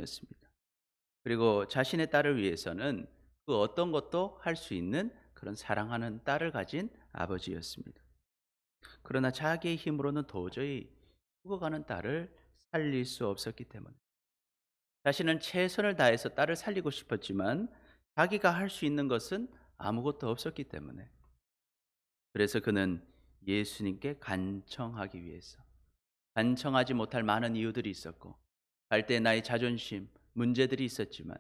였습니다. 그리고 자신의 딸을 위해서는 그 어떤 것도 할 수 있는 그런 사랑하는 딸을 가진 아버지였습니다. 그러나 자기의 힘으로는 도저히 죽어가는 딸을 살릴 수 없었기 때문에 자신은 최선을 다해서 딸을 살리고 싶었지만 자기가 할 수 있는 것은 아무것도 없었기 때문에 그래서 그는 예수님께 간청하기 위해서 간청하지 못할 많은 이유들이 있었고 갈대 나의 자존심, 문제들이 있었지만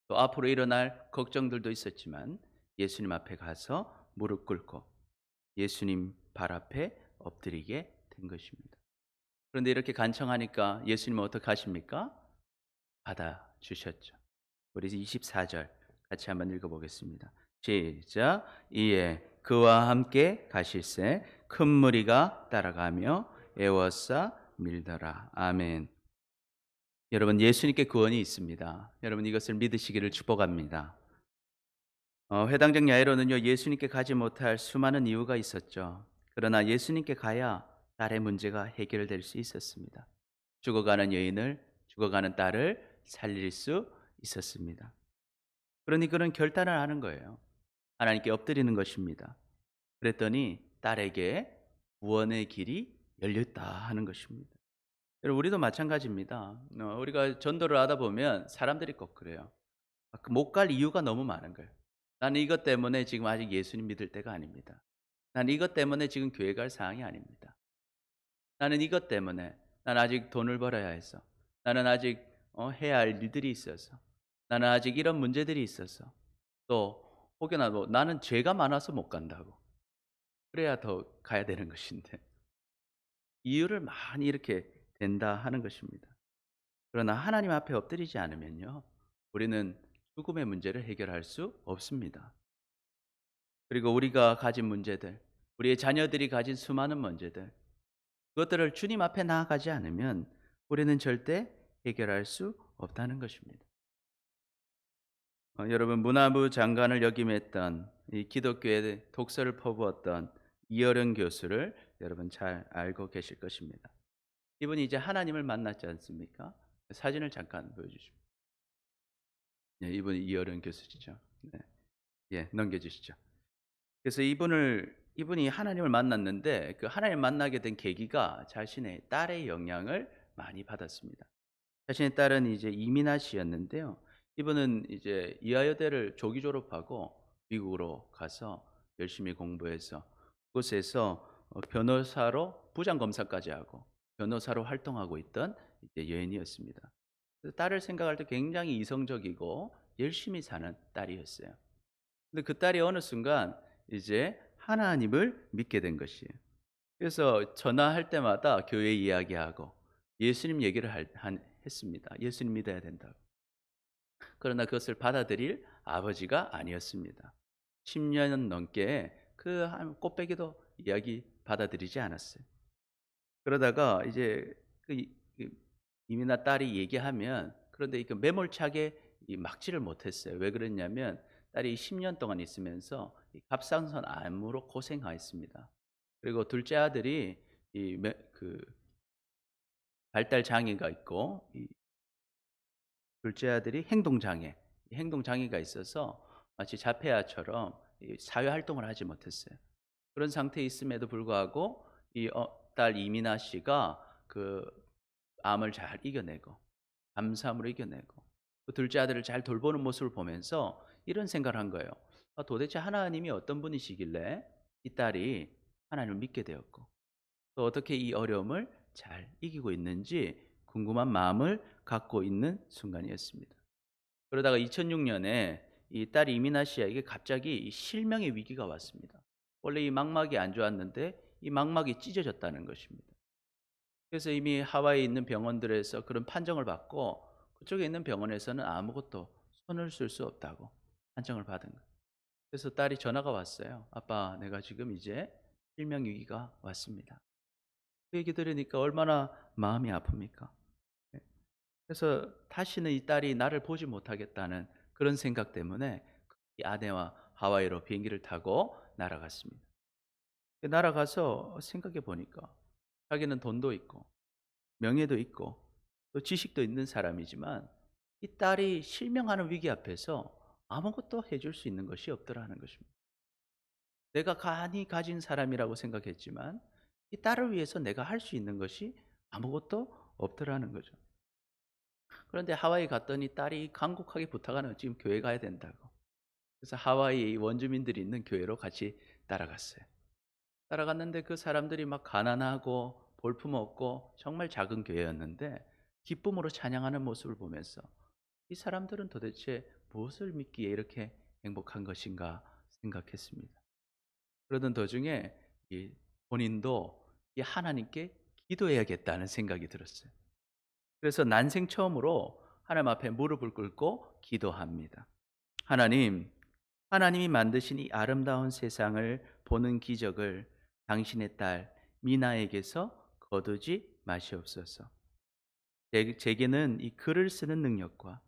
또 앞으로 일어날 걱정들도 있었지만 예수님 앞에 가서 무릎 꿇고 예수님 발 앞에 엎드리게 된 것입니다. 그런데 이렇게 간청하니까 예수님은 어떻게 하십니까? 받아주셨죠. 우리 24절 같이 한번 읽어보겠습니다. 시작. 이에 그와 함께 가실새 큰 무리가 따라가며 애워싸 밀더라. 아멘. 여러분 예수님께 구원이 있습니다. 여러분 이것을 믿으시기를 축복합니다. 회당적 야이로는요 예수님께 가지 못할 수많은 이유가 있었죠. 그러나 예수님께 가야 딸의 문제가 해결될 수 있었습니다. 죽어가는 여인을 죽어가는 딸을 살릴 수 있었습니다. 그러니 그런 결단을 하는 거예요. 하나님께 엎드리는 것입니다. 그랬더니 딸에게 구원의 길이 열렸다 하는 것입니다. 여러분 우리도 마찬가지입니다. 우리가 전도를 하다 보면 사람들이 꼭 그래요. 못 갈 이유가 너무 많은 거예요. 나는 이것 때문에 지금 아직 예수님 믿을 때가 아닙니다. 나는 이것 때문에 지금 교회 갈 상황이 아닙니다. 나는 이것 때문에 나는 아직 돈을 벌어야 해서 나는 아직 해야 할 일들이 있어서 나는 아직 이런 문제들이 있어서 또 혹여나 뭐 나는 죄가 많아서 못 간다고 그래야 더 가야 되는 것인데 이유를 많이 이렇게 된다 하는 것입니다. 그러나 하나님 앞에 엎드리지 않으면요 우리는 죽음의 문제를 해결할 수 없습니다. 그리고 우리가 가진 문제들, 우리의 자녀들이 가진 수많은 문제들, 그것들을 주님 앞에 나아가지 않으면 우리는 절대 해결할 수 없다는 것입니다. 여러분 문화부 장관을 역임했던 이 기독교의 독서를 퍼부었던 이어령 교수를 여러분 잘 알고 계실 것입니다. 이분이 이제 하나님을 만났지 않습니까? 사진을 잠깐 보여주십시오. 네, 이분이 이어령 교수시죠. 네. 예, 넘겨주시죠. 그래서 이분이 하나님을 만났는데 그 하나님을 만나게 된 계기가 자신의 딸의 영향을 많이 받았습니다. 자신의 딸은 이제 이민아 씨였는데요. 이분은 이제 이화여대를 조기 졸업하고 미국으로 가서 열심히 공부해서 그곳에서 변호사로 부장 검사까지 하고 변호사로 활동하고 있던 이제 여인이었습니다. 그래서 딸을 생각할 때 굉장히 이성적이고 열심히 사는 딸이었어요. 근데 그 딸이 어느 순간 이제 하나님을 믿게 된 것이에요. 그래서 전화할 때마다 교회 이야기하고 예수님 얘기를 했습니다. 예수님 믿어야 된다고. 그러나 그것을 받아들일 아버지가 아니었습니다. 10년 넘게 그 한 꽃배기도 이야기 받아들이지 않았어요. 그러다가 이제 그 이민아 딸이 얘기하면 그런데 그 매몰차게 막지를 못했어요. 왜 그랬냐면 딸이 10년 동안 있으면서 이 갑상선 암으로 고생하였습니다. 그리고 둘째 아들이 그 발달 장애가 있고 이 둘째 아들이 행동 장애, 행동 장애가 있어서 마치 자폐아처럼 이 사회 활동을 하지 못했어요. 그런 상태에 있음에도 불구하고 딸 이민아 씨가 그 암을 잘 이겨내고 감사함으로 이겨내고 또 둘째 아들을 잘 돌보는 모습을 보면서 이런 생각을 한 거예요. 도대체 하나님이 어떤 분이시길래 이 딸이 하나님을 믿게 되었고 또 어떻게 이 어려움을 잘 이기고 있는지 궁금한 마음을 갖고 있는 순간이었습니다. 그러다가 2006년에 이 딸 이민아 씨에게 갑자기 이 실명의 위기가 왔습니다. 원래 이 망막이 안 좋았는데 이 망막이 찢어졌다는 것입니다. 그래서 이미 하와이에 있는 병원들에서 그런 판정을 받고 그쪽에 있는 병원에서는 아무것도 손을 쓸 수 없다고 판정을 받은 거예요. 그래서 딸이 전화가 왔어요. 아빠, 내가 지금 이제 실명 위기가 왔습니다. 그 얘기 들으니까 얼마나 마음이 아픕니까? 네. 그래서 다시는 이 딸이 나를 보지 못하겠다는 그런 생각 때문에 이 아내와 하와이로 비행기를 타고 날아갔습니다. 날아가서 생각해 보니까 자기는 돈도 있고 명예도 있고 또 지식도 있는 사람이지만 이 딸이 실명하는 위기 앞에서 아무것도 해줄 수 있는 것이 없더라는 것입니다. 내가 간이 가진 사람이라고 생각했지만 이 딸을 위해서 내가 할 수 있는 것이 아무것도 없더라는 거죠. 그런데 하와이 갔더니 딸이 간곡하게 부탁하는 지금 교회 가야 된다고. 그래서 하와이 원주민들이 있는 교회로 같이 따라갔어요. 따라갔는데 그 사람들이 막 가난하고 볼품없고 정말 작은 교회였는데 기쁨으로 찬양하는 모습을 보면서 이 사람들은 도대체 무엇을 믿기에 이렇게 행복한 것인가 생각했습니다. 그러던 도중에 이 본인도 이 하나님께 기도해야겠다는 생각이 들었어요. 그래서 난생 처음으로 하나님 앞에 무릎을 꿇고 기도합니다. 하나님, 하나님이 만드신 이 아름다운 세상을 보는 기적을 당신의 딸 미나에게서 거두지 마시옵소서. 제게는 이 글을 쓰는 능력과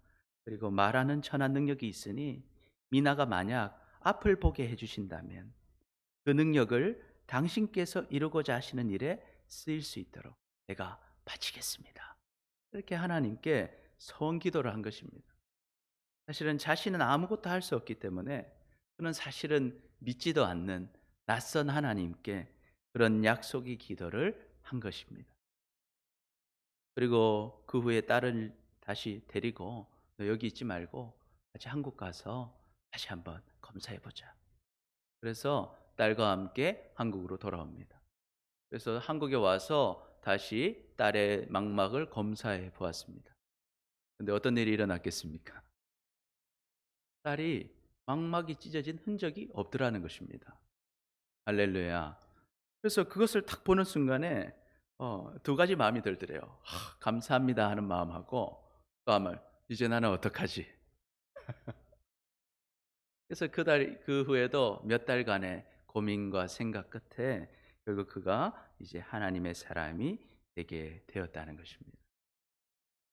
그리고 말하는 천한 능력이 있으니 미나가 만약 앞을 보게 해주신다면 그 능력을 당신께서 이루고자 하시는 일에 쓰일 수 있도록 내가 바치겠습니다. 이렇게 하나님께 성기도를 한 것입니다. 사실은 자신은 아무것도 할 수 없기 때문에 그는 사실은 믿지도 않는 낯선 하나님께 그런 약속의 기도를 한 것입니다. 그리고 그 후에 딸을 다시 데리고 너 여기 있지 말고 같이 한국 가서 다시 한번 검사해 보자. 그래서 딸과 함께 한국으로 돌아옵니다. 그래서 한국에 와서 다시 딸의 망막을 검사해 보았습니다. 근데 어떤 일이 일어났겠습니까? 딸이 망막이 찢어진 흔적이 없더라는 것입니다. 할렐루야. 그래서 그것을 딱 보는 순간에 두 가지 마음이 들더래요. 감사합니다 하는 마음하고 또 한번 이제 나는 어떡하지? 그래서 그 후에도 몇 달간의 고민과 생각 끝에 결국 그가 이제 하나님의 사람이 되게 되었다는 것입니다.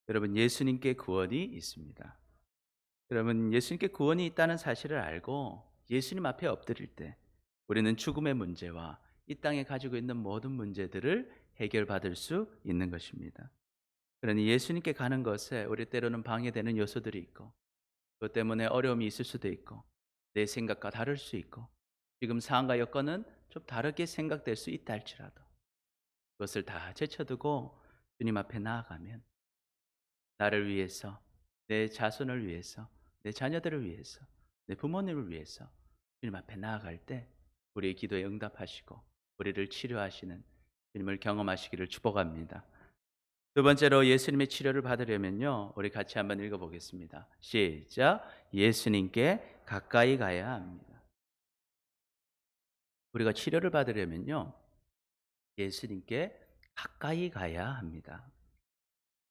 여러분, 예수님께 구원이 있습니다. 여러분, 예수님께 구원이 있다는 사실을 알고 예수님 앞에 엎드릴 때 우리는 죽음의 문제와 이 땅에 가지고 있는 모든 문제들을 해결받을 수 있는 것입니다. 그러니 예수님께 가는 것에 우리 때로는 방해되는 요소들이 있고 그것 때문에 어려움이 있을 수도 있고 내 생각과 다를 수 있고 지금 상황과 여건은 좀 다르게 생각될 수 있다 할지라도 그것을 다 제쳐두고 주님 앞에 나아가면 나를 위해서, 내 자손을 위해서, 내 자녀들을 위해서, 내 부모님을 위해서 주님 앞에 나아갈 때 우리의 기도에 응답하시고 우리를 치료하시는 주님을 경험하시기를 축복합니다. 두 번째로 예수님의 치료를 받으려면요. 우리 같이 한번 읽어보겠습니다. 시작. 예수님께 가까이 가야 합니다. 우리가 치료를 받으려면요. 예수님께 가까이 가야 합니다.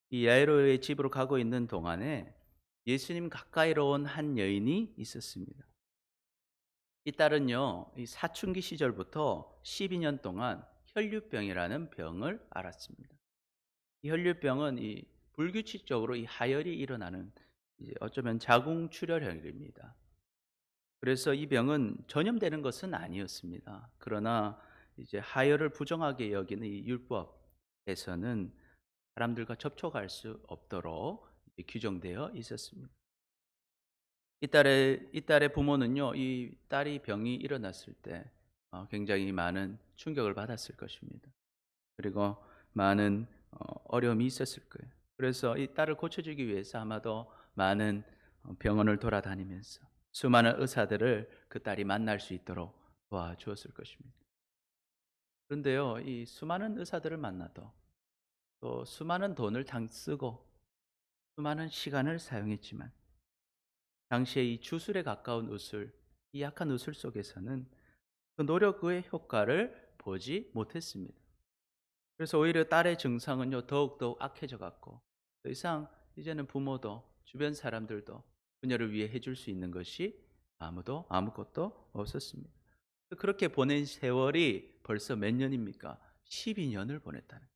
이 야이로의 집으로 가고 있는 동안에 예수님 가까이로 온 한 여인이 있었습니다. 이 딸은요, 이 사춘기 시절부터 12년 동안 혈류병이라는 병을 앓았습니다. 이 혈류병은 이 불규칙적으로 이 하열이 일어나는 이제 어쩌면 자궁출혈혈입니다. 그래서 이 병은 전염되는 것은 아니었습니다. 그러나 이제 하열을 부정하게 여기는 이 율법에서는 사람들과 접촉할 수 없도록 규정되어 있었습니다. 이 딸의 부모는요, 이 딸이 병이 일어났을 때 굉장히 많은 충격을 받았을 것입니다. 그리고 많은 어려움이 있었을 거예요. 그래서 이 딸을 고쳐주기 위해서 아마도 많은 병원을 돌아다니면서 수많은 의사들을 그 딸이 만날 수 있도록 도와주었을 것입니다. 그런데요, 이 수많은 의사들을 만나도 또 수많은 돈을 쓰고 수많은 시간을 사용했지만 당시에 이 주술에 가까운 의술, 이 약한 의술 속에서는 그 노력의 효과를 보지 못했습니다. 그래서 오히려 딸의 증상은요 더욱더욱 악해져 갔고 더 이상 이제는 부모도 주변 사람들도 그녀를 위해 해줄 수 있는 것이 아무것도 없었습니다. 그렇게 보낸 세월이 벌써 몇 년입니까? 12년을 보냈다는.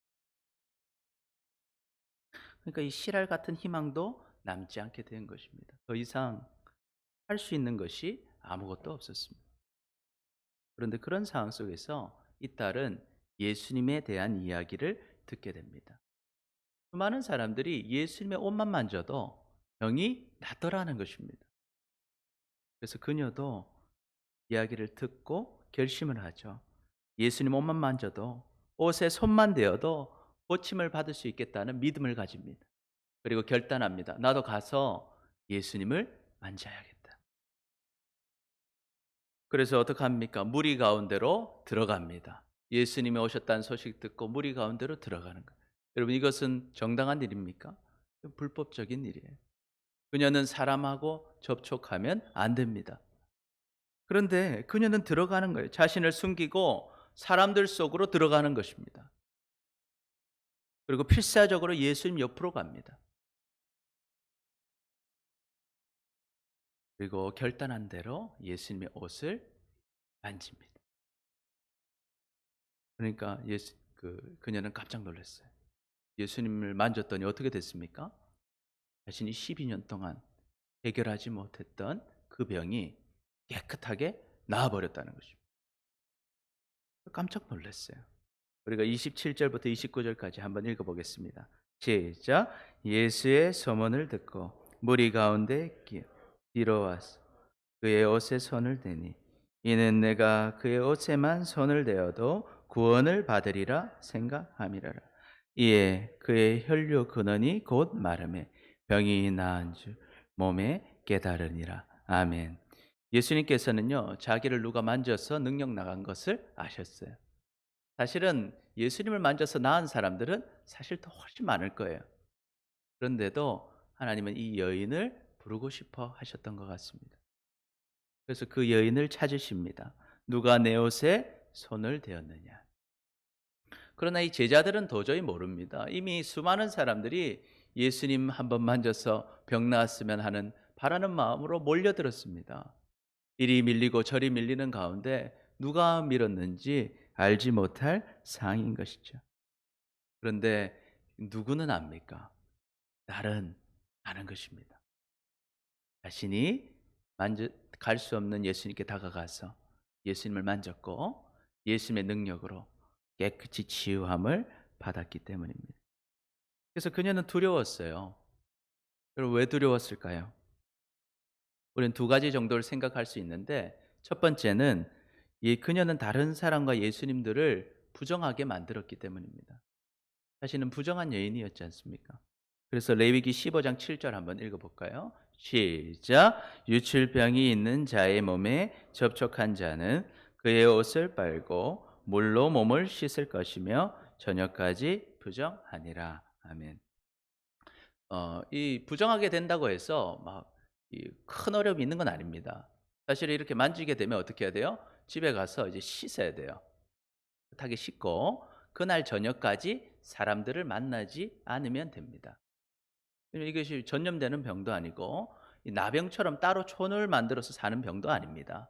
그러니까 이 실알 같은 희망도 남지 않게 된 것입니다. 더 이상 할 수 있는 것이 아무것도 없었습니다. 그런데 그런 상황 속에서 이 딸은 예수님에 대한 이야기를 듣게 됩니다. 수많은 사람들이 예수님의 옷만 만져도 병이 낫더라는 것입니다. 그래서 그녀도 이야기를 듣고 결심을 하죠. 예수님 옷만 만져도, 옷에 손만 대어도 고침을 받을 수 있겠다는 믿음을 가집니다. 그리고 결단합니다. 나도 가서 예수님을 만져야겠다. 그래서 어떡합니까? 무리 가운데로 들어갑니다. 예수님이 오셨다는 소식 듣고 무리 가운데로 들어가는 거예요. 여러분, 이것은 정당한 일입니까? 불법적인 일이에요. 그녀는 사람하고 접촉하면 안 됩니다. 그런데 그녀는 들어가는 거예요. 자신을 숨기고 사람들 속으로 들어가는 것입니다. 그리고 필사적으로 예수님 옆으로 갑니다. 그리고 결단한 대로 예수님의 옷을 만집니다. 그러니까 그녀는 깜짝 놀랐어요. 예수님을 만졌더니 어떻게 됐습니까? 자신이 12년 동안 해결하지 못했던 그 병이 깨끗하게 나아버렸다는 것입니다. 깜짝 놀랐어요. 우리가 27절부터 29절까지 한번 읽어보겠습니다. 시작. 예수의 소문을 듣고 무리 가운데 뒤로 와서 그의 옷에 손을 대니 이는 내가 그의 옷에만 손을 대어도 구원을 받으리라 생각함이라. 이에 그의 혈류 근원이 곧 마름에 병이 나은 줄 몸에 깨달으니라. 아멘. 예수님께서는요, 자기를 누가 만져서 능력 나간 것을 아셨어요. 사실은 예수님을 만져서 나은 사람들은 사실 더 훨씬 많을 거예요. 그런데도 하나님은 이 여인을 부르고 싶어 하셨던 것 같습니다. 그래서 그 여인을 찾으십니다. 누가 내 옷에 손을 대었느냐. 그러나 이 제자들은 도저히 모릅니다. 이미 수많은 사람들이 예수님 한번 만져서 병 나았으면 하는 바라는 마음으로 몰려들었습니다. 이리 밀리고 저리 밀리는 가운데 누가 밀었는지 알지 못할 상황인 것이죠. 그런데 누구는 압니까? 날은 아는 것입니다. 자신이 갈 수 없는 예수님께 다가가서 예수님을 만졌고 예수님의 능력으로 깨끗이 치유함을 받았기 때문입니다. 그래서 그녀는 두려웠어요. 여러분, 왜 두려웠을까요? 우리는 두 가지 정도를 생각할 수 있는데, 첫 번째는 이 그녀는 다른 사람과 예수님들을 부정하게 만들었기 때문입니다. 자신은 부정한 여인이었지 않습니까? 그래서 레위기 15장 7절 한번 읽어볼까요? 시작. 유출병이 있는 자의 몸에 접촉한 자는 그의 옷을 빨고 물로 몸을 씻을 것이며 저녁까지 부정하니라. 아멘. 이 부정하게 된다고 해서 막 큰 어려움이 있는 건 아닙니다. 사실 이렇게 만지게 되면 어떻게 해야 돼요? 집에 가서 이제 씻어야 돼요. 깨끗하게 씻고 그날 저녁까지 사람들을 만나지 않으면 됩니다. 이것이 전염되는 병도 아니고 이 나병처럼 따로 촌을 만들어서 사는 병도 아닙니다.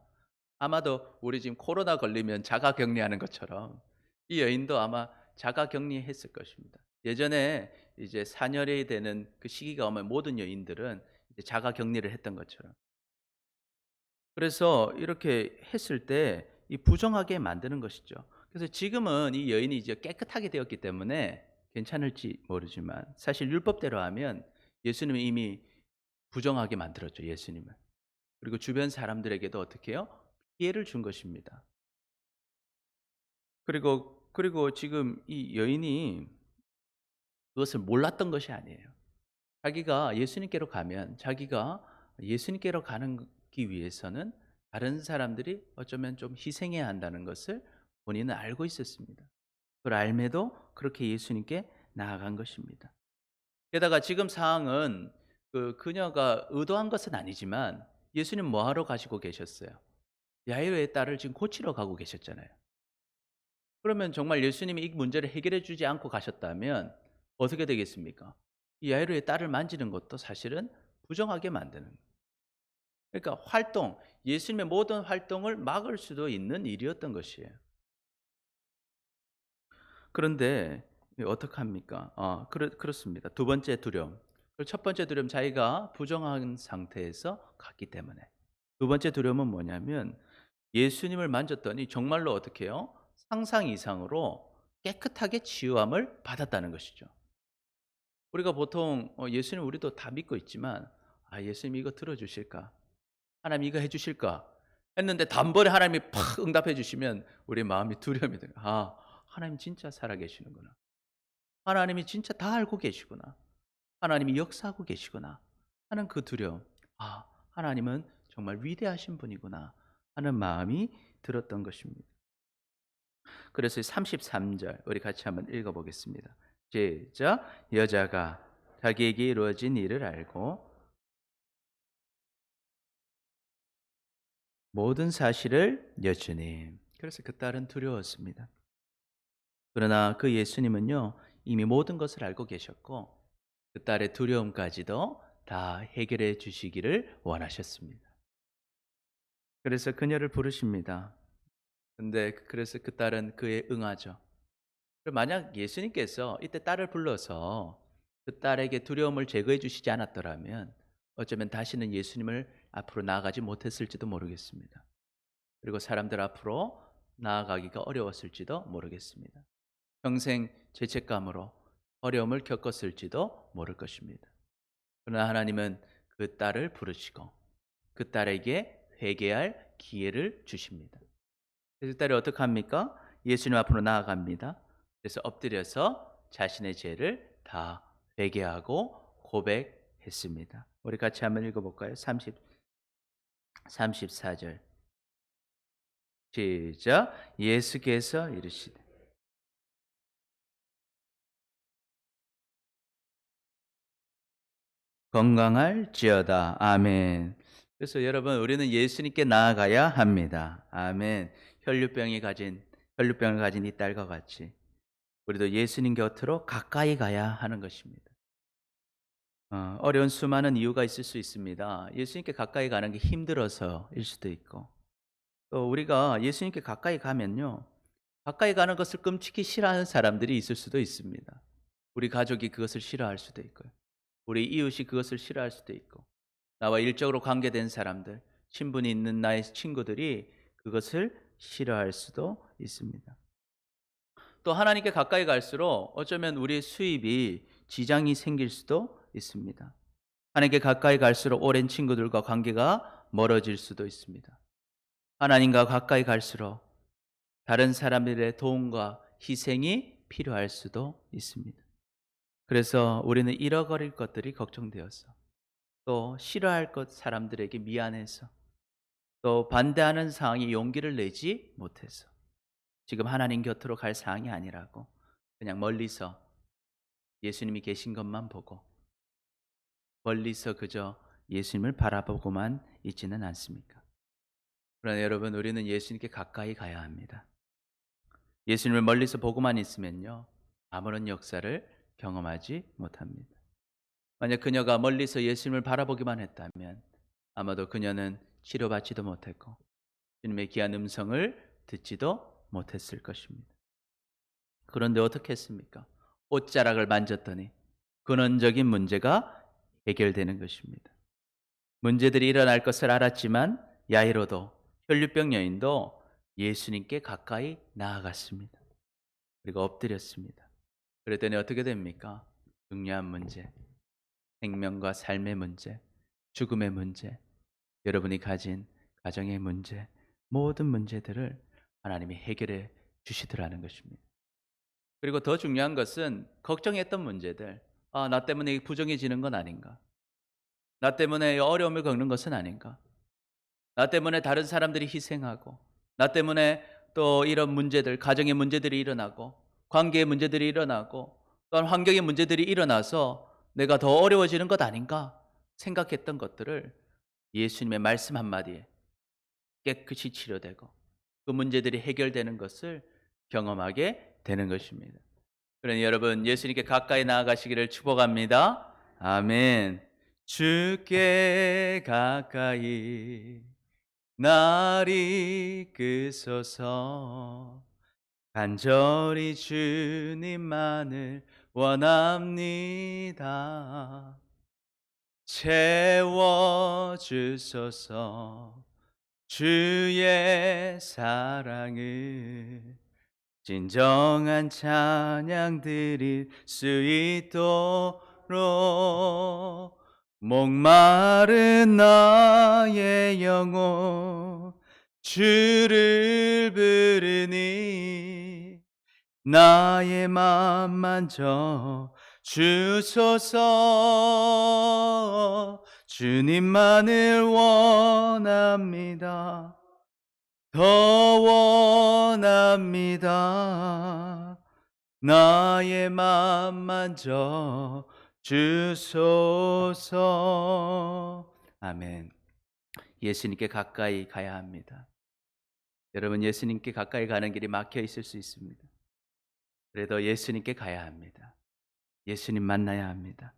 아마도 우리 지금 코로나 걸리면 자가 격리하는 것처럼 이 여인도 아마 자가 격리했을 것입니다. 예전에 이제 산열이 되는 그 시기가 오면 모든 여인들은 이제 자가 격리를 했던 것처럼. 그래서 이렇게 했을 때 이 부정하게 만드는 것이죠. 그래서 지금은 이 여인이 이제 깨끗하게 되었기 때문에 괜찮을지 모르지만 사실 율법대로 하면 예수님은 이미 부정하게 만들었죠, 예수님을. 그리고 주변 사람들에게도 어떻게 해요? 피해를 준 것입니다. 그리고 지금 이 여인이 그것을 몰랐던 것이 아니에요. 자기가 예수님께로 가면 자기가 예수님께로 가기 위해서는 다른 사람들이 어쩌면 좀 희생해야 한다는 것을 본인은 알고 있었습니다. 그걸 알매도 그렇게 예수님께 나아간 것입니다. 게다가 지금 상황은 그녀가 의도한 것은 아니지만 예수님 뭐 하러 가시고 계셨어요? 야이로의 딸을 지금 고치러 가고 계셨잖아요. 그러면 정말 예수님이 이 문제를 해결해 주지 않고 가셨다면 어떻게 되겠습니까? 이 야이로의 딸을 만지는 것도 사실은 부정하게 만드는 거예요. 그러니까 예수님의 모든 활동을 막을 수도 있는 일이었던 것이에요. 그런데 어떡합니까? 그렇습니다. 두 번째 두려움. 첫 번째 두려움, 자기가 부정한 상태에서 갔기 때문에. 두 번째 두려움은 뭐냐면 예수님을 만졌더니 정말로 어떻게 해요? 상상 이상으로 깨끗하게 치유함을 받았다는 것이죠. 우리가 보통 예수님 우리도 다 믿고 있지만 아, 예수님 이거 들어주실까? 하나님 이거 해주실까? 했는데 단번에 하나님이 팍 응답해 주시면 우리 마음이 두려움이 돼요. 아, 하나님 진짜 살아계시는구나. 하나님이 진짜 다 알고 계시구나. 하나님이 역사하고 계시구나 하는 그 두려움. 아, 하나님은 정말 위대하신 분이구나 하는 마음이 들었던 것입니다. 그래서 33절 우리 같이 한번 읽어보겠습니다. 시작. 여자가 자기에게 이루어진 일을 알고 모든 사실을 여쭈니. 그래서 그 딸은 두려웠습니다. 그러나 그 예수님은요, 이미 모든 것을 알고 계셨고 그 딸의 두려움까지도 다 해결해 주시기를 원하셨습니다. 그래서 그녀를 부르십니다. 근데 그래서 그 딸은 그에 응하죠. 그럼 만약 예수님께서 이때 딸을 불러서 그 딸에게 두려움을 제거해 주시지 않았더라면 어쩌면 다시는 예수님을 앞으로 나아가지 못했을지도 모르겠습니다. 그리고 사람들 앞으로 나아가기가 어려웠을지도 모르겠습니다. 평생 죄책감으로 어려움을 겪었을지도 모를 것입니다. 그러나 하나님은 그 딸을 부르시고 그 딸에게 회개할 기회를 주십니다. 그래서 딸이 어떻게 합니까? 예수님 앞으로 나아갑니다. 그래서 엎드려서 자신의 죄를 다 회개하고 고백했습니다. 우리 같이 한번 읽어볼까요? 34절 시작. 예수께서 이르시되 건강할지어다. 아멘. 그래서 여러분 우리는 예수님께 나아가야 합니다. 아멘. 혈류병을 가진 이 딸과 같이 우리도 예수님 곁으로 가까이 가야 하는 것입니다. 어려운 수많은 이유가 있을 수 있습니다. 예수님께 가까이 가는 게 힘들어서일 수도 있고, 또 우리가 예수님께 가까이 가면요, 가까이 가는 것을 끔찍히 싫어하는 사람들이 있을 수도 있습니다. 우리 가족이 그것을 싫어할 수도 있고요. 우리 이웃이 그것을 싫어할 수도 있고, 나와 일적으로 관계된 사람들, 친분이 있는 나의 친구들이 그것을 싫어할 수도 있습니다. 또 하나님께 가까이 갈수록 어쩌면 우리의 수입이 지장이 생길 수도 있습니다. 하나님께 가까이 갈수록 오랜 친구들과 관계가 멀어질 수도 있습니다. 하나님과 가까이 갈수록 다른 사람들의 도움과 희생이 필요할 수도 있습니다. 그래서 우리는 잃어버릴 것들이 걱정되어서, 또 싫어할 것 사람들에게 미안해서, 또 반대하는 상황에 용기를 내지 못해서 지금 하나님 곁으로 갈 상황이 아니라고 그냥 멀리서 예수님이 계신 것만 보고 멀리서 그저 예수님을 바라보고만 있지는 않습니까? 그러나 여러분, 우리는 예수님께 가까이 가야 합니다. 예수님을 멀리서 보고만 있으면요, 아무런 역사를 경험하지 못합니다. 만약 그녀가 멀리서 예수님을 바라보기만 했다면 아마도 그녀는 치료받지도 못했고 주님의 귀한 음성을 듣지도 못했을 것입니다. 그런데 어떻게 했습니까? 옷자락을 만졌더니 근원적인 문제가 해결되는 것입니다. 문제들이 일어날 것을 알았지만 야이로도, 혈류병 여인도 예수님께 가까이 나아갔습니다. 그리고 엎드렸습니다. 그랬더니 어떻게 됩니까? 중요한 문제, 생명과 삶의 문제, 죽음의 문제, 여러분이 가진 가정의 문제, 모든 문제들을 하나님이 해결해 주시더라는 것입니다. 그리고 더 중요한 것은 걱정했던 문제들, 나 때문에 부정해지는 건 아닌가? 나 때문에 어려움을 겪는 것은 아닌가? 나 때문에 다른 사람들이 희생하고, 나 때문에 또 이런 문제들, 가정의 문제들이 일어나고, 관계의 문제들이 일어나고, 또한 환경의 문제들이 일어나서 내가 더 어려워지는 것 아닌가 생각했던 것들을 예수님의 말씀 한마디에 깨끗이 치료되고 그 문제들이 해결되는 것을 경험하게 되는 것입니다. 그러니 여러분, 예수님께 가까이 나아가시기를 축복합니다. 아멘. 주께 가까이 날 이끄소서. 간절히 주님만을 원합니다. 채워주소서. 주의 사랑을 진정한 찬양 드릴 수 있도록 목마른 나의 영혼 주를 부르니 나의 맘 만져 주소서. 주님만을 원합니다. 더 원합니다. 나의 맘 만져 주소서. 아멘. 예수님께 가까이 가야 합니다. 여러분, 예수님께 가까이 가는 길이 막혀 있을 수 있습니다. 그래도 예수님께 가야 합니다. 예수님 만나야 합니다.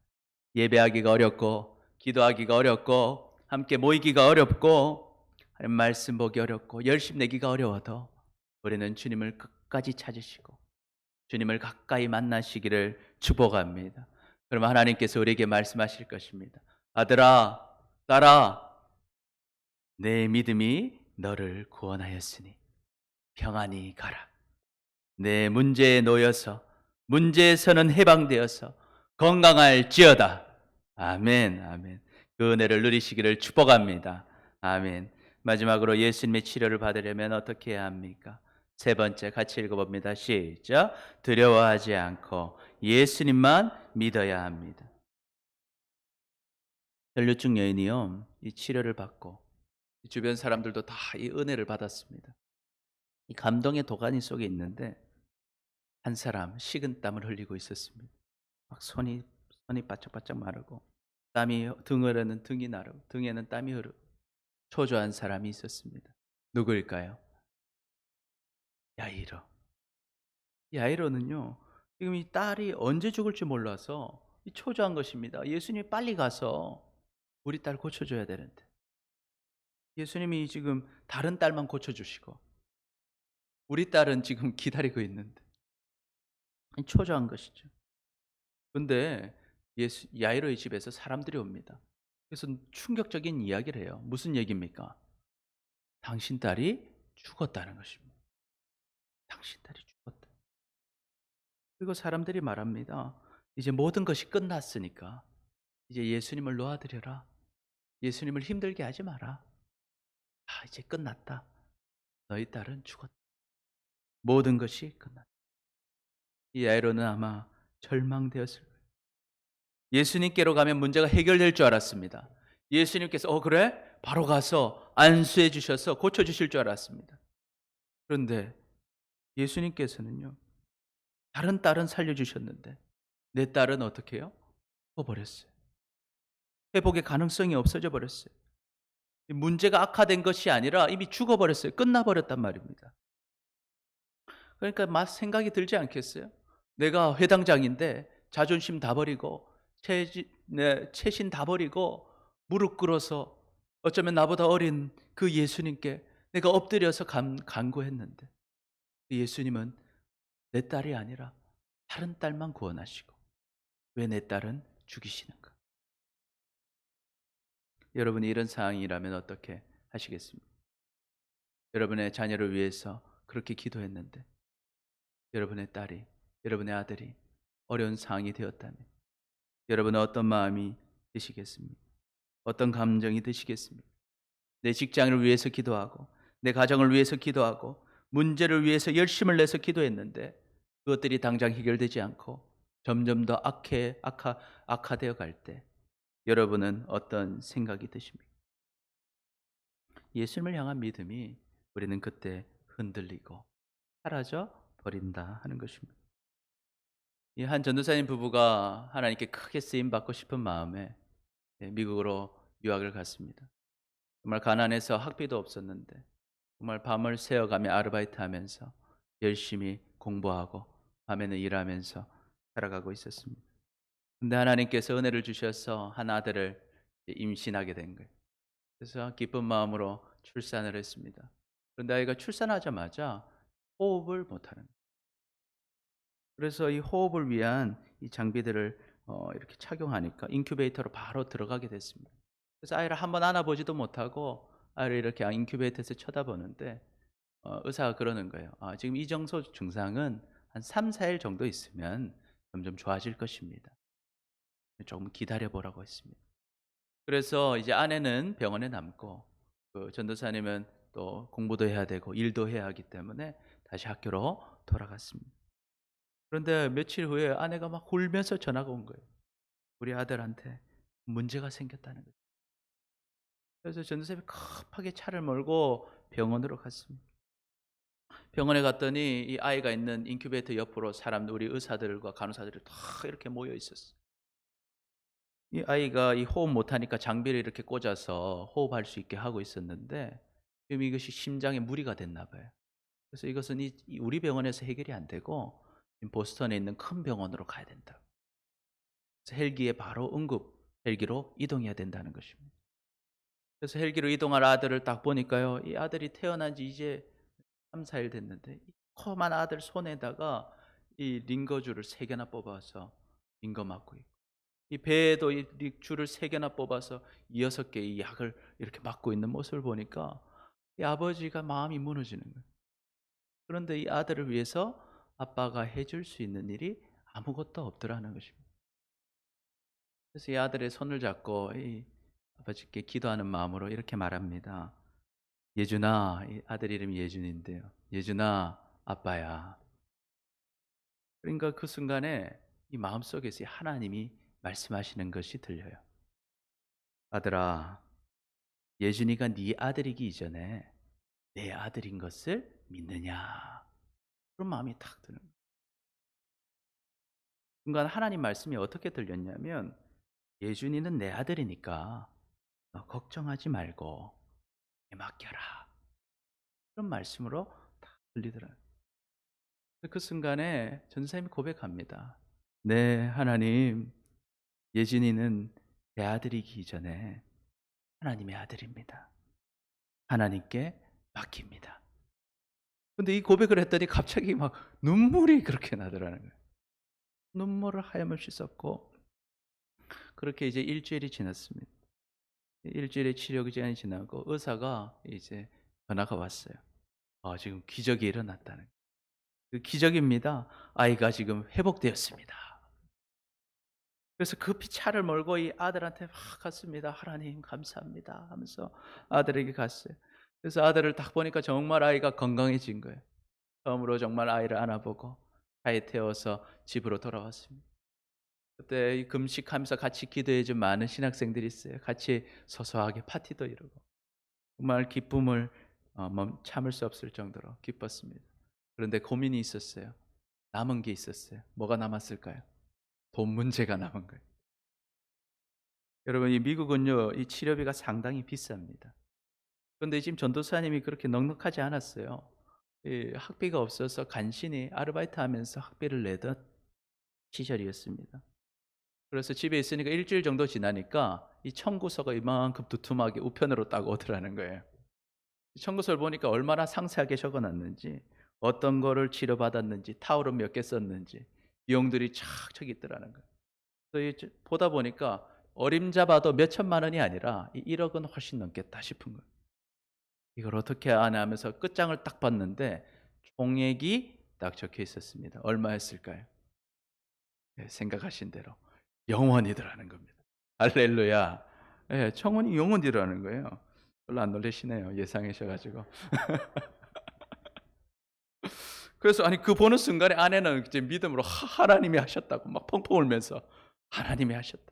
예배하기가 어렵고 기도하기가 어렵고 함께 모이기가 어렵고 하나님 말씀 보기 어렵고 열심 내기가 어려워도 우리는 주님을 끝까지 찾으시고 주님을 가까이 만나시기를 축복합니다. 그럼 하나님께서 우리에게 말씀하실 것입니다. 아들아, 딸아, 내 믿음이 너를 구원하였으니 평안히 가라. 내 문제에 놓여서 문제에서는 해방되어서 건강할지어다. 아멘, 아멘. 그 은혜를 누리시기를 축복합니다. 아멘. 마지막으로 예수님의 치료를 받으려면 어떻게 해야 합니까? 세 번째 같이 읽어봅니다. 시작. 두려워하지 않고 예수님만 믿어야 합니다. 혈류증 여인이요, 이 치료를 받고 주변 사람들도 다 이 은혜를 받았습니다. 이 감동의 도가니 속에 있는데 한 사람 식은땀을 흘리고 있었습니다. 막 손이 바짝바짝 마르고 땀이 등 흐르는 등이 나르고 등에는 땀이 흐르고 초조한 사람이 있었습니다. 누구일까요? 야이로. 야이로는요, 지금 이 딸이 언제 죽을지 몰라서 초조한 것입니다. 예수님이 빨리 가서 우리 딸 고쳐줘야 되는데 예수님이 지금 다른 딸만 고쳐주시고 우리 딸은 지금 기다리고 있는데 초조한 것이죠. 근데 야이로의 집에서 사람들이 옵니다. 그래서 충격적인 이야기를 해요. 무슨 얘기입니까? 당신 딸이 죽었다는 것입니다. 당신 딸이 죽었다. 그리고 사람들이 말합니다. 이제 모든 것이 끝났으니까 이제 예수님을 놓아드려라. 예수님을 힘들게 하지 마라. 이제 끝났다. 너희 딸은 죽었다. 모든 것이 끝났다. 이 야이로는 아마 절망되었을 거예요. 예수님께로 가면 문제가 해결될 줄 알았습니다. 예수님께서 그래? 바로 가서 안수해 주셔서 고쳐 주실 줄 알았습니다. 그런데 예수님께서는요, 다른 딸은 살려주셨는데 내 딸은 어떻게 해요? 죽어버렸어요. 회복의 가능성이 없어져 버렸어요. 문제가 악화된 것이 아니라 이미 죽어버렸어요. 끝나버렸단 말입니다. 그러니까 막 생각이 들지 않겠어요? 내가 회당장인데 자존심 다 버리고 채신 다 버리고 무릎 꿇어서 어쩌면 나보다 어린 그 예수님께 내가 엎드려서 간구했는데 예수님은 내 딸이 아니라 다른 딸만 구원하시고 왜 내 딸은 죽이시는가? 여러분이 이런 상황이라면 어떻게 하시겠습니까? 여러분의 자녀를 위해서 그렇게 기도했는데 여러분의 딸이, 여러분의 아들이 어려운 상황이 되었다면 여러분은 어떤 마음이 드시겠습니까? 어떤 감정이 드시겠습니까? 내 직장을 위해서 기도하고 내 가정을 위해서 기도하고 문제를 위해서 열심을 내서 기도했는데 그것들이 당장 해결되지 않고 점점 더 악화되어 갈 때 여러분은 어떤 생각이 드십니까? 예수님을 향한 믿음이 우리는 그때 흔들리고 사라져 버린다 하는 것입니다. 이 한 전도사님 부부가 하나님께 크게 쓰임 받고 싶은 마음에 미국으로 유학을 갔습니다. 정말 가난해서 학비도 없었는데 정말 밤을 새어가며 아르바이트하면서 열심히 공부하고 밤에는 일하면서 살아가고 있었습니다. 근데 하나님께서 은혜를 주셔서 한 아들을 임신하게 된 거예요. 그래서 기쁜 마음으로 출산을 했습니다. 그런데 아이가 출산하자마자 호흡을 못하는 거예요. 그래서 이 호흡을 위한 이 장비들을 이렇게 착용하니까 인큐베이터로 바로 들어가게 됐습니다. 그래서 아이를 한번 안아보지도 못하고 아이를 이렇게 인큐베이터에서 쳐다보는데 의사가 그러는 거예요. 지금 이 정도 증상은 한 3, 4일 정도 있으면 점점 좋아질 것입니다. 조금 기다려보라고 했습니다. 그래서 이제 아내는 병원에 남고 그 전도사님은 또 공부도 해야 되고 일도 해야 하기 때문에 다시 학교로 돌아갔습니다. 그런데 며칠 후에 아내가 막 울면서 전화가 온 거예요. 우리 아들한테 문제가 생겼다는 거죠. 그래서 전도사님이 급하게 차를 몰고 병원으로 갔습니다. 병원에 갔더니 이 아이가 있는 인큐베이터 옆으로 사람들, 우리 의사들과 간호사들이 다 이렇게 모여 있었어요. 이 아이가 이 호흡 못하니까 장비를 이렇게 꽂아서 호흡할 수 있게 하고 있었는데 지금 이것이 심장에 무리가 됐나 봐요. 그래서 이것은 이 우리 병원에서 해결이 안 되고 지금 보스턴에 있는 큰 병원으로 가야 된다. 그래서 헬기에 바로 응급 헬기로 이동해야 된다는 것입니다. 그래서 헬기로 이동할 아들을 딱 보니까요. 이 아들이 태어난 지 이제 3-4일 됐는데 이 커만 아들 손에다가 이 링거줄을 3 개나 뽑아서 링거 맞고 있고 이 배에도 이 줄을 3 개나 뽑아서 6 개의 약을 이렇게 맞고 있는 모습을 보니까 이 아버지가 마음이 무너지는 거예요. 그런데 이 아들을 위해서 아빠가 해줄 수 있는 일이 아무것도 없더라는 것입니다. 그래서 이 아들의 손을 잡고 이 아버지께 기도하는 마음으로 이렇게 말합니다. 예준아, 이 아들 이름이 예준인데요. 예준아, 아빠야. 그러니까 그 순간에 이 마음속에서 하나님이 말씀하시는 것이 들려요. 아들아, 예준이가 네 아들이기 이전에 내 아들인 것을 믿느냐? 그런 마음이 탁 드는 거예요. 순간 하나님 말씀이 어떻게 들렸냐면 예준이는 내 아들이니까 너 걱정하지 말고 맡겨라. 그런 말씀으로 딱 들리더라고요. 그 순간에 전사님이 고백합니다. 네, 하나님, 예진이는 내 아들이기 전에 하나님의 아들입니다. 하나님께 맡깁니다. 근데 이 고백을 했더니 갑자기 막 눈물이 그렇게 나더라는 거예요. 눈물을 하염없이 쏟고 그렇게 이제 일주일이 지났습니다. 일주일의 치료 기간이 지나고 의사가 이제 전화가 왔어요. 지금 기적이 일어났다는 거예요. 그 기적입니다. 아이가 지금 회복되었습니다. 그래서 급히 차를 몰고 이 아들한테 막 갔습니다. "하나님 감사합니다." 하면서 아들에게 갔어요. 그래서 아들을 딱 보니까 정말 아이가 건강해진 거예요. 처음으로 정말 아이를 안아보고 차에 태워서 집으로 돌아왔습니다. 그때 이 금식하면서 같이 기도해 준 많은 신학생들이 있어요. 같이 소소하게 파티도 이루고 정말 기쁨을 참을 수 없을 정도로 기뻤습니다. 그런데 고민이 있었어요. 남은 게 있었어요. 뭐가 남았을까요? 돈 문제가 남은 거예요. 여러분 이 미국은요. 이 치료비가 상당히 비쌉니다. 그런데 지금 전도사님이 그렇게 넉넉하지 않았어요. 이 학비가 없어서 간신히 아르바이트하면서 학비를 내던 시절이었습니다. 그래서 집에 있으니까 일주일 정도 지나니까 이 청구서가 이만큼 두툼하게 우편으로 딱 오더라는 거예요. 청구서를 보니까 얼마나 상세하게 적어 놨는지, 어떤 거를 치료받았는지, 타월은 몇 개 썼는지 비용들이 촥 있더라는 거예요. 그래서 보다 보니까 어림잡아도 몇 천만 원이 아니라 이 1억 은 훨씬 넘겠다 싶은 거예요. 이걸 어떻게 하나 하면서 끝장을 딱 봤는데 총액이 딱 적혀 있었습니다. 얼마였을까요? 네, 생각하신 대로 영원이더라는 겁니다. 할렐루야. 예, 청원이 영원이라는 거예요. 별로 안 놀라시네요. 예상하셔 가지고. 그래서 아니 그 보는 순간에 아내는 이제 믿음으로 하나님이 하셨다고 막 펑펑 울면서 하나님이 하셨다.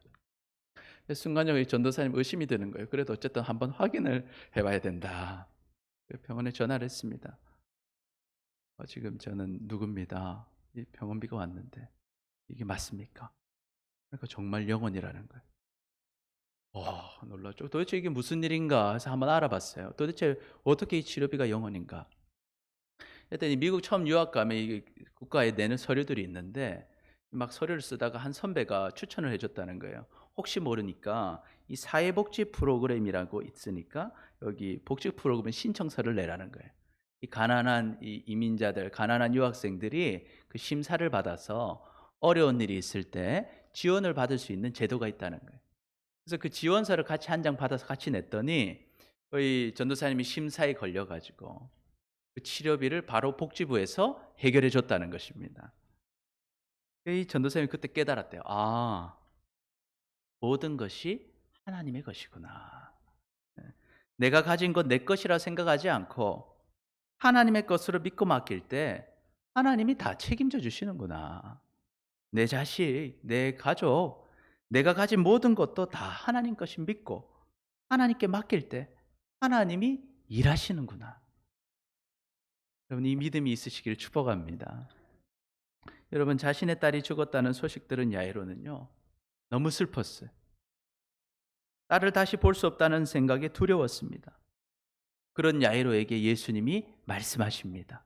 그 순간적으로 이 전도사님 의심이 드는 거예요. 그래도 어쨌든 한번 확인을 해 봐야 된다. 병원에 전화를 했습니다. 지금 저는 누굽니다. 이 병원비가 왔는데 이게 맞습니까? 그러니까 정말 영원이라는 거예요. 놀랐죠. 도대체 이게 무슨 일인가 해서 한번 알아봤어요. 도대체 어떻게 이 치료비가 영원인가? 그랬더니 미국 처음 유학 가면 이 국가에 내는 서류들이 있는데 막 서류를 쓰다가 한 선배가 추천을 해줬다는 거예요. 혹시 모르니까 이 사회복지 프로그램이라고 있으니까 여기 복지 프로그램 신청서를 내라는 거예요. 이 가난한 이 이민자들, 가난한 유학생들이 그 심사를 받아서 어려운 일이 있을 때 지원을 받을 수 있는 제도가 있다는 거예요. 그래서 그 지원서를 같이 한 장 받아서 같이 냈더니 이 전도사님이 심사에 걸려 가지고 그 치료비를 바로 복지부에서 해결해 줬다는 것입니다. 이 전도사님이 그때 깨달았대요. 모든 것이 하나님의 것이구나. 예. 내가 가진 건 내 것이라 생각하지 않고 하나님의 것으로 믿고 맡길 때 하나님이 다 책임져 주시는구나. 내 자식, 내 가족, 내가 가진 모든 것도 다 하나님 것인 믿고 하나님께 맡길 때 하나님이 일하시는구나. 여러분 이 믿음이 있으시길 축복합니다. 여러분 자신의 딸이 죽었다는 소식 들은 야이로는요. 너무 슬펐어요. 딸을 다시 볼 수 없다는 생각에 두려웠습니다. 그런 야이로에게 예수님이 말씀하십니다.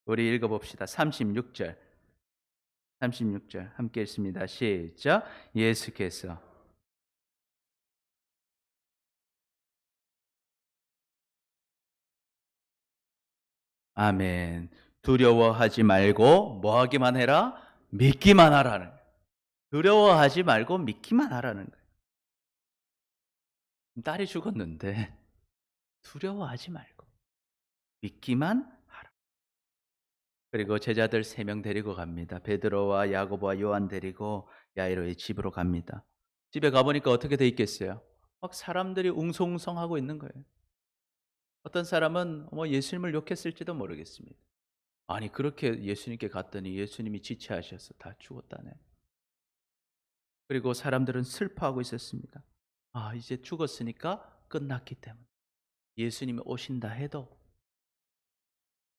우리 읽어봅시다. 36절. 36절 함께 읽습니다. 시작. 예수께서 아멘. 두려워하지 말고 뭐 하기만 해라? 믿기만 하라는 거예요. 두려워하지 말고 믿기만 하라는 거예요. 딸이 죽었는데 두려워하지 말고 믿기만 하라. 그리고 제자들 3명 데리고 갑니다. 베드로와 야고보와 요한 데리고 야이로의 집으로 갑니다. 집에 가보니까 어떻게 돼 있겠어요? 막 사람들이 웅성웅성하고 있는 거예요. 어떤 사람은 예수님을 욕했을지도 모르겠습니다. 아니 그렇게 예수님께 갔더니 예수님이 지체하셔서 다 죽었다네. 그리고 사람들은 슬퍼하고 있었습니다. 아 이제 죽었으니까 끝났기 때문에 예수님이 오신다 해도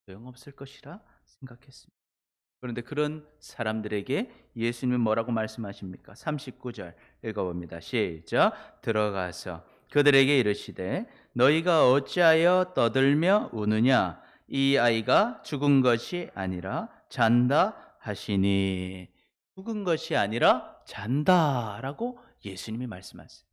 소용없을 것이라 생각했습니다. 그런데 그런 사람들에게 예수님은 뭐라고 말씀하십니까? 39절 읽어봅니다. 시작. 들어가서 그들에게 이르시되 너희가 어찌하여 떠들며 우느냐? 이 아이가 죽은 것이 아니라 잔다 하시니. 죽은 것이 아니라 잔다라고 예수님이 말씀하세요.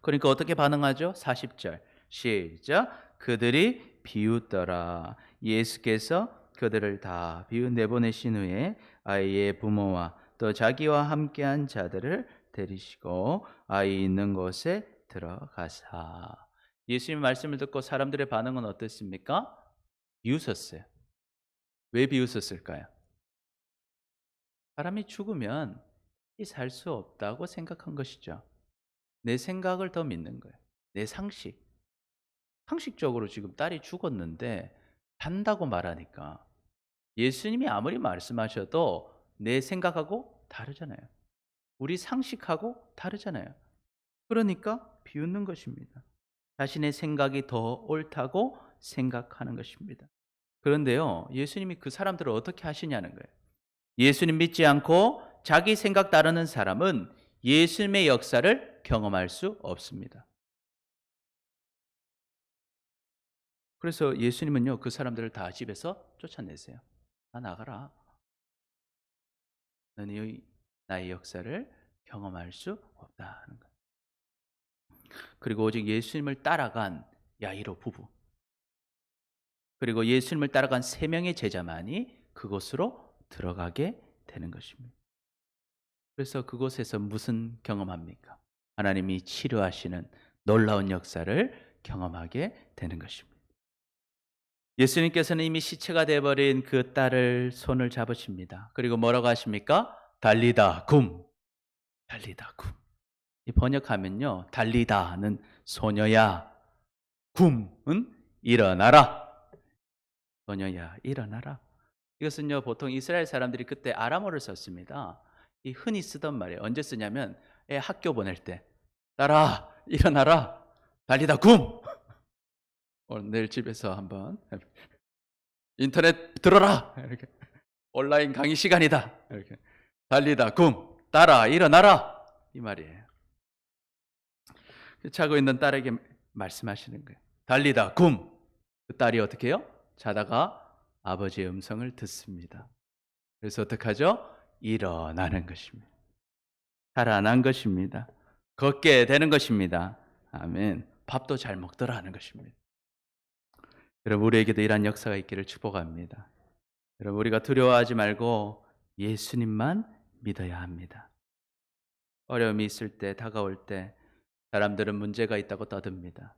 그러니까 어떻게 반응하죠? 40절 시작. 그들이 비웃더라. 예수께서 그들을 다 비웃 내보내신 후에 아이의 부모와 또 자기와 함께한 자들을 데리시고 아이 있는 곳에 들어가사. 예수님의 말씀을 듣고 사람들의 반응은 어땠습니까? 비웃었어요. 왜 비웃었을까요? 사람이 죽으면 살 수 없다고 생각한 것이죠. 내 생각을 더 믿는 거예요. 내 상식. 상식적으로 지금 딸이 죽었는데 산다고 말하니까 예수님이 아무리 말씀하셔도 내 생각하고 다르잖아요. 우리 상식하고 다르잖아요. 그러니까 비웃는 것입니다. 자신의 생각이 더 옳다고 생각하는 것입니다. 그런데요, 예수님이 그 사람들을 어떻게 하시냐는 거예요. 예수님 믿지 않고 자기 생각 따르는 사람은 예수님의 역사를 경험할 수 없습니다. 그래서 예수님은요, 그 사람들을 다 집에서 쫓아내세요. 다 나가라. 너희 나의 역사를 경험할 수 없다는 거예요. 그리고 오직 예수님을 따라간 야이로 부부, 그리고 예수님을 따라간 3명의 제자만이 그곳으로 들어가게 되는 것입니다. 그래서 그곳에서 무슨 경험합니까? 하나님이 치료하시는 놀라운 역사를 경험하게 되는 것입니다. 예수님께서는 이미 시체가 되어버린 그 딸을 손을 잡으십니다. 그리고 뭐라고 하십니까? 달리다 굼. 달리다 굼. 이 번역하면요. 달리다는 소녀야. 굼은 일어나라. 소녀야 일어나라. 이것은요. 보통 이스라엘 사람들이 그때 아람어를 썼습니다. 이 흔히 쓰던 말이에요. 언제 쓰냐면 애 학교 보낼 때. 딸아 일어나라. 달리다 굼. 오늘 내일 집에서 한번 인터넷 들어라. 이렇게 온라인 강의 시간이다. 이렇게 달리다 굼. 딸아 일어나라. 이 말이에요. 자고 있는 딸에게 말씀하시는 거예요. 달리다 굼. 그 딸이 어떻게 해요? 자다가 아버지의 음성을 듣습니다. 그래서 어떻게 하죠? 일어나는 것입니다. 살아난 것입니다. 걷게 되는 것입니다. 아멘. 밥도 잘 먹더라는 것입니다. 여러분 우리에게도 이러한 역사가 있기를 축복합니다. 여러분 우리가 두려워하지 말고 예수님만 믿어야 합니다. 어려움이 있을 때 다가올 때 사람들은 문제가 있다고 떠듭니다.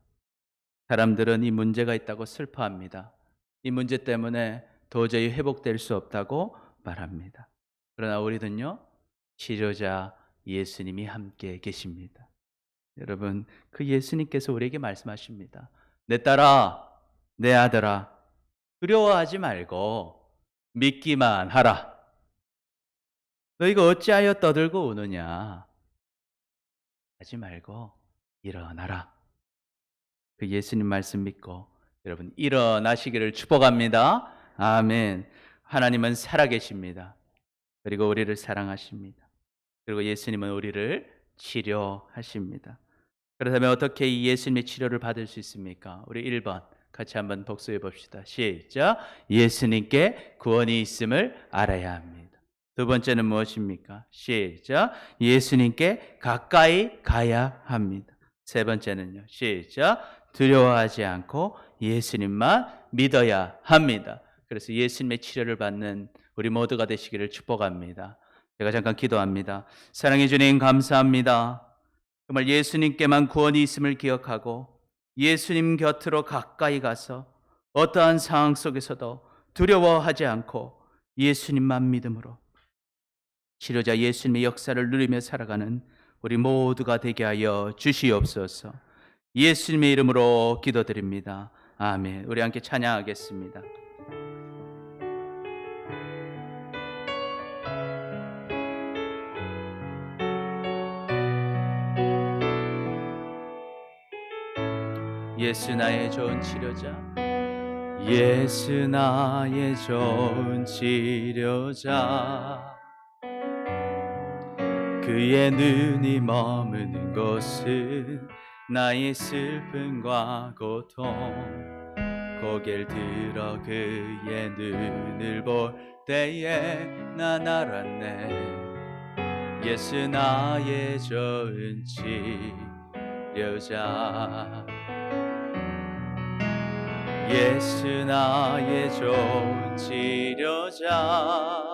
사람들은 이 문제가 있다고 슬퍼합니다. 이 문제 때문에 도저히 회복될 수 없다고 말합니다. 그러나 우리는요, 치료자 예수님이 함께 계십니다. 여러분, 그 예수님께서 우리에게 말씀하십니다. 내 딸아, 내 아들아, 두려워하지 말고 믿기만 하라. 너희가 어찌하여 떠들고 우느냐? 하지 말고 일어나라. 그 예수님 말씀 믿고 여러분 일어나시기를 축복합니다. 아멘. 하나님은 살아계십니다. 그리고 우리를 사랑하십니다. 그리고 예수님은 우리를 치료하십니다. 그렇다면 어떻게 이 예수님의 치료를 받을 수 있습니까? 우리 1번 같이 한번 복습해 봅시다. 시작. 예수님께 구원이 있음을 알아야 합니다. 두 번째는 무엇입니까? 시작. 예수님께 가까이 가야 합니다. 세 번째는요. 시작. 두려워하지 않고 예수님만 믿어야 합니다. 그래서 예수님의 치료를 받는 우리 모두가 되시기를 축복합니다. 제가 잠깐 기도합니다. 사랑해 주님 감사합니다. 정말 예수님께만 구원이 있음을 기억하고 예수님 곁으로 가까이 가서 어떠한 상황 속에서도 두려워하지 않고 예수님만 믿음으로 치료자 예수님의 역사를 누리며 살아가는 우리 모두가 되게 하여 주시옵소서. 예수님의 이름으로 기도드립니다. 아멘. 우리 함께 찬양하겠습니다. 예수 나의 좋은 치료자, 예수 나의 좋은 치료자, 그의 눈이 머무는 곳은 나의 슬픔과 고통, 고개를 들어 그의 눈을 볼 때에 난 알았네. 예수 나의 좋은 치료자, 예수 나의 좋은 치료자,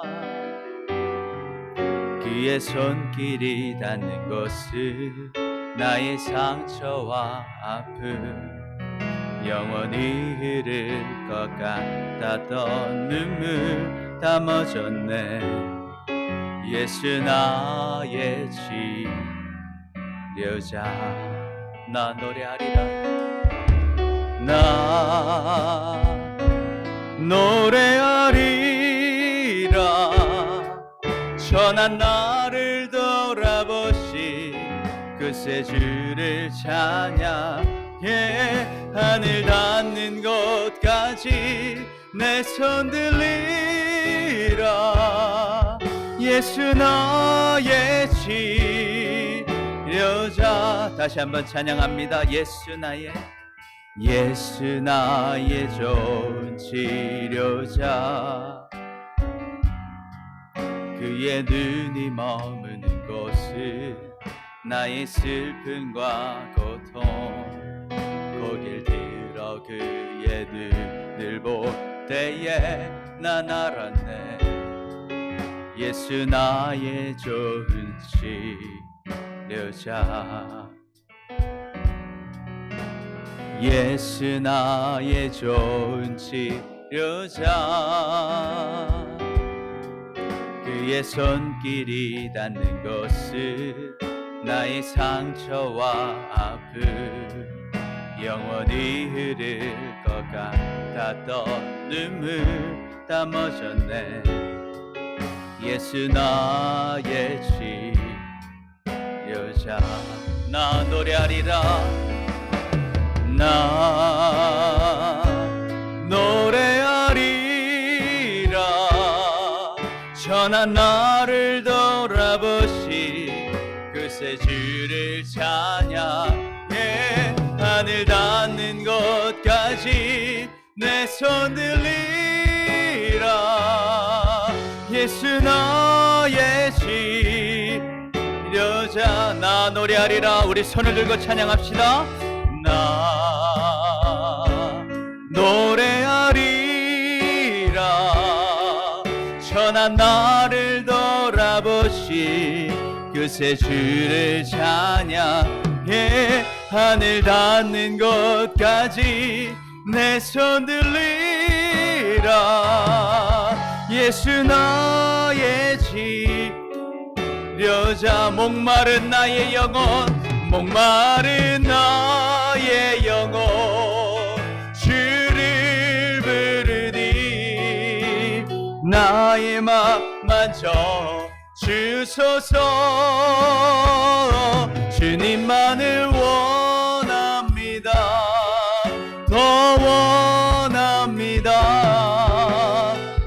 그의 손길이 닿는 곳은 나의 상처와 아픔, 영원히 흐를 것 같았던 눈물 다 멎었네. 예수 나의 치료자, 나 노래하리라. 나 노래하리라. 천한 나를 돌아보시 그새 주를 찬양해. 하늘 닿는 곳까지 내 손 들리라. 예수 나의 치료자. 다시 한번 찬양합니다. 예수 나의 좋은 치료자, 그의 눈이 머무는 곳은 나의 슬픔과 고통, 고개를 들어 그의 눈을 볼 때에 난 알았네. 예수 나의 좋은 치료자, 예수 나의 좋은 치료자, 그의 손길이 닿는 곳은 나의 상처와 아픔, 영원히 흐를 것 같았던 눈물 다 멎었네. 예수 나의 치료자, 나 노래하리라. 나 노래하리라. 천한 나를 돌아보시 그새 주를 찬양해. 하늘 닿는 곳까지 내 손 들리라. 예수 나의 치료자, 나 노래하리라. 우리 손을 들고 찬양합시다. 나 노래하리라. 천한 나를 돌아보시 그새 주를 찬양해. 하늘 닿는 곳까지 내 손 들리라. 예수 나의 치료자, 목마른 나의 영혼, 목마른 나의 영혼 주를 부르니 나의 맘 만져 주소서. 주님만을 원합니다. 더 원합니다.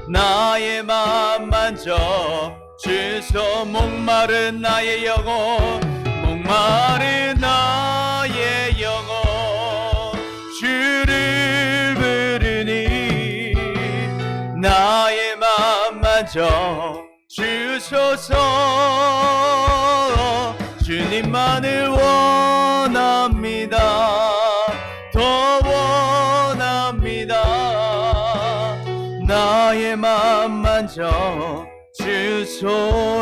나의 맘 만져 주소. 목마른 나의 영혼 목마른 나의 영혼 주를 부르니 나의 맘 만져 주소서. 주님만을 원합니다. 더 원합니다. 나의 맘 만져 주소서.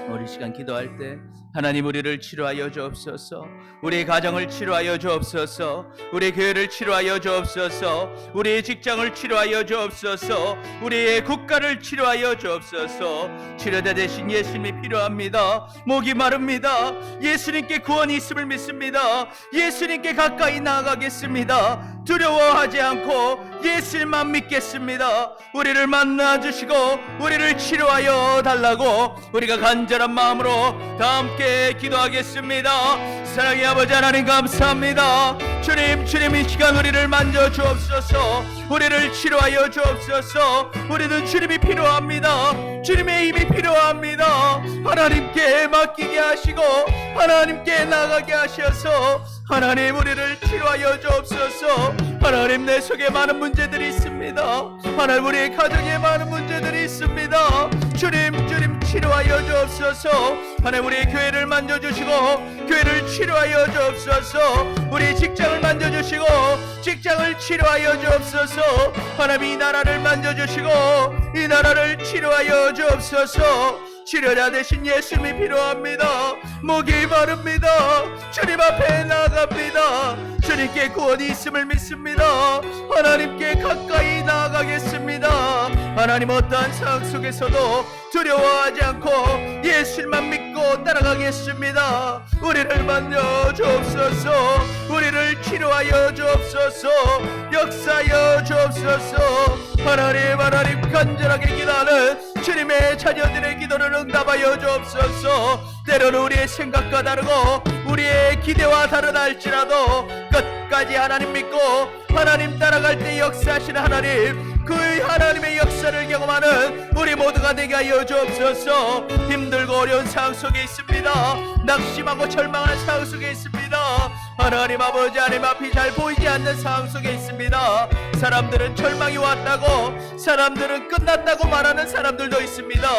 우리 시간 기도할 때 하나님 우리를 치료하여 주옵소서. 우리의 가정을 치료하여 주옵소서. 우리의 교회를 치료하여 주옵소서. 우리의 직장을 치료하여 주옵소서. 우리의 국가를 치료하여 주옵소서. 치료자 되신 예수님이 필요합니다. 목이 마릅니다. 예수님께 구원이 있음을 믿습니다. 예수님께 가까이 나아가겠습니다. 두려워하지 않고 예수님만 믿겠습니다. 우리를 만나주시고 우리를 치료하여 달라고 우리가 간절한 마음으로 다 함께 기도하겠습니다. 사랑의 아버지 하나님 감사합니다. 주님 이 시간 우리를 만져주옵소서. 우리를 치료하여 주옵소서. 우리는 주님이 필요합니다. 주님의 힘이 필요합니다. 하나님께 맡기게 하시고 하나님께 나가게 하셔서 하나님 우리를 치료하여 주옵소서. 하나님 내 속에 많은 문제들이 있습니다. 하나님 우리의 가정에 많은 문제들이 있습니다. 주님 치료하여 주옵소서. 하나님 우리의 교회를 만져주시고 교회를 치료하여 주옵소서. 우리 직장을 만져주시고 직장을 치료하여 주옵소서. 하나님 이 나라를 만져주시고 이 나라를 치료하여 주옵소서. 치료자 되신 예수님이 필요합니다. 목이 마릅니다. 주님 앞에 나아갑니다. 주님께 구원이 있음을 믿습니다. 하나님께 가까이 나아가겠습니다. 하나님 어떠한 상황 속에서도 두려워하지 않고 예수님만 믿고 따라가겠습니다. 우리를 만져 주옵소서. 우리를 치료하여 주옵소서. 역사하여 주옵소서. 하나님 간절하게 기도하는 주님의 자녀들의 기도를 응답하여 주옵소서. 때로는 우리의 생각과 다르고 우리의 기대와 다르다 할지라도 끝까지 하나님 믿고 하나님 따라갈 때 역사하시는 하나님, 그 하나님의 역사를 경험하는 우리 모두가 되게 하여 주옵소서. 힘들고 어려운 상황 속에 있습니다. 낙심하고 절망하는 상황 속에 있습니다. 하나님 아버지 하나님 앞이 잘 보이지 않는 상황 속에 있습니다. 사람들은 절망이 왔다고, 사람들은 끝났다고 말하는 사람들도 있습니다.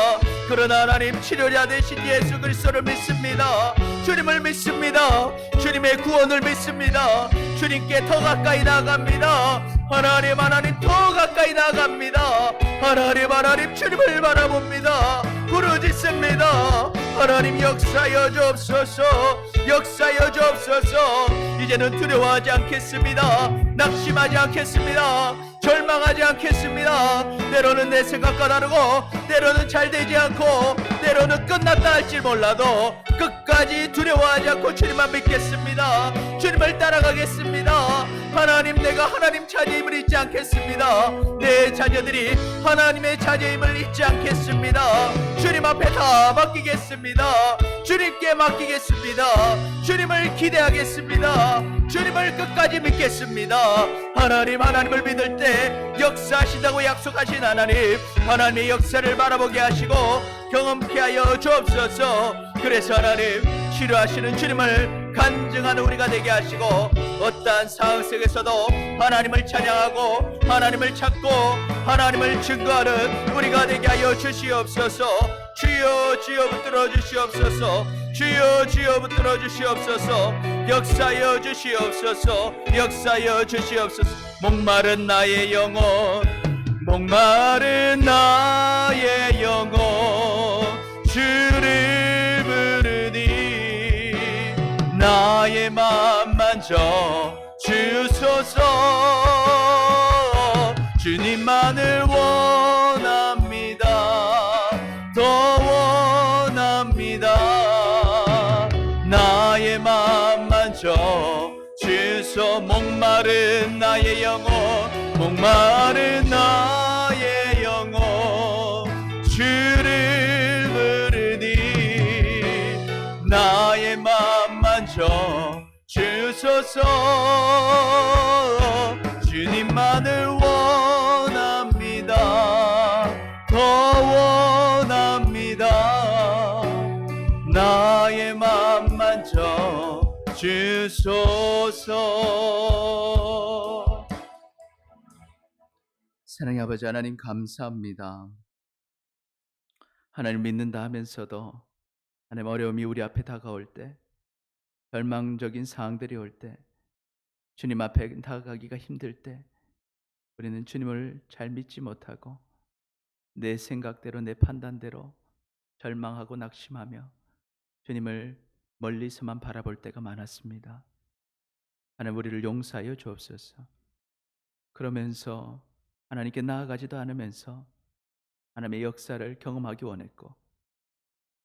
그러나 하나님 치료자 되신 예수 그리스도를 믿습니다. 주님을 믿습니다. 주님의 구원을 믿습니다. 주님께 더 가까이 나아갑니다. 하나님 더 가까이 나아갑니다. 하나님 주님을 바라봅니다. 부르짖습니다. 하나님 역사하여 주옵소서. 역사하여 주옵소서. 이제는 두려워하지 않겠습니다. 낙심하지 않겠습니다. 절망하지 않겠습니다. 때로는 내 생각과 다르고 때로는 잘 되지 않고 때로는 끝났다 할지 몰라도 끝까지 두려워하지 않고 주님만 믿겠습니다. 주님을 따라가겠습니다. 하나님 내가 하나님 자녀임을 잊지 않겠습니다. 내 자녀들이 하나님의 자녀임을 잊지 않겠습니다. 주님 앞에 다 맡기겠습니다. 주님께 맡기겠습니다. 주님을 기대하겠습니다. 주님을 끝까지 믿겠습니다. 하나님을 믿을 때 역사하신다고 약속하신 하나님의 역사를 바라보게 하시고 경험케 하여 주옵소서. 그래서 하나님 치료하시는 주님을 간증하는 우리가 되게 하시고 어떠한 상황 속에서도 하나님을 찬양하고 하나님을 찾고 하나님을 증거하는 우리가 되게 하여 주시옵소서. 주여 주여 붙들어 주시옵소서. 주여 주여 붙들어 주시옵소서. 역사하여 주시옵소서. 역사하여 주시옵소서. 목마른 나의 영혼, 목마른 나의 영혼 주를 부르니 나의 맘 만져 주소서. 주님만을 원합니다. 더 원합니다. 만져 주소. 목마른 나의 영혼, 목마른 나의 영혼 주를 부르니 나의 맘 만져 주소서. 주님만을 원합니다. 더 원합니다. 나의 맘 만져 주소서. 사랑의 아버지 하나님, 감사합니다. 하나님 믿는다 하면서도 하나님, 어려움이 우리 앞에 다가올 때, 절망적인 상황들이 올 때, 주님 앞에 다가가기가 힘들 때 우리는 주님을 잘 믿지 못하고 내 생각대로, 내 판단대로 절망하고 낙심하며 주님을 멀리서만 바라볼 때가 많았습니다. 하나님, 우리를 용서하여 주옵소서. 그러면서 하나님께 나아가지도 않으면서 하나님의 역사를 경험하기 원했고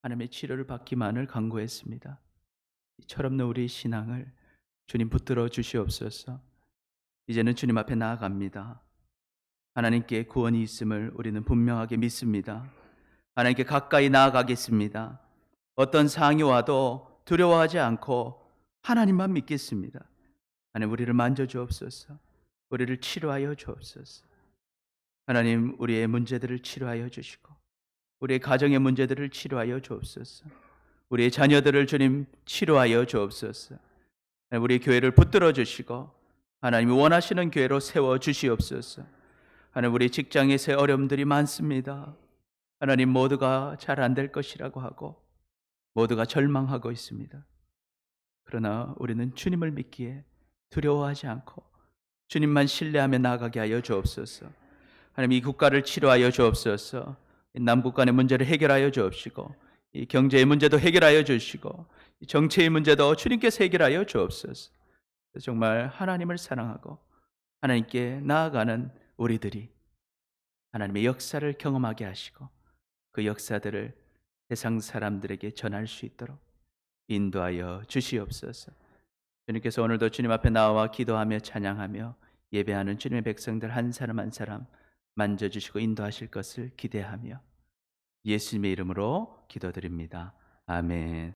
하나님의 치료를 받기만을 간구했습니다. 이 철없는 우리의 신앙을 주님 붙들어 주시옵소서. 이제는 주님 앞에 나아갑니다. 하나님께 구원이 있음을 우리는 분명하게 믿습니다. 하나님께 가까이 나아가겠습니다. 어떤 상황이 와도 두려워하지 않고 하나님만 믿겠습니다. 하나님, 우리를 만져주옵소서. 우리를 치료하여 주옵소서. 하나님, 우리의 문제들을 치료하여 주시고 우리의 가정의 문제들을 치료하여 주옵소서. 우리의 자녀들을 주님 치료하여 주옵소서. 우리 교회를 붙들어 주시고 하나님이 원하시는 교회로 세워 주시옵소서. 하나님, 우리 직장에서의 어려움들이 많습니다. 하나님, 모두가 잘 안 될 것이라고 하고 모두가 절망하고 있습니다. 그러나 우리는 주님을 믿기에 두려워하지 않고 주님만 신뢰하며 나아가게 하여 주옵소서. 하나님, 이 국가를 치료하여 주옵소서. 남북 간의 문제를 해결하여 주옵시고 이 경제의 문제도 해결하여 주시고 이 정치의 문제도 주님께서 해결하여 주옵소서. 정말 하나님을 사랑하고 하나님께 나아가는 우리들이 하나님의 역사를 경험하게 하시고 그 역사들을 세상 사람들에게 전할 수 있도록 인도하여 주시옵소서. 주님께서 오늘도 주님 앞에 나와 기도하며 찬양하며 예배하는 주님의 백성들 한 사람 한 사람 만져주시고 인도하실 것을 기대하며 예수님의 이름으로 기도드립니다. 아멘.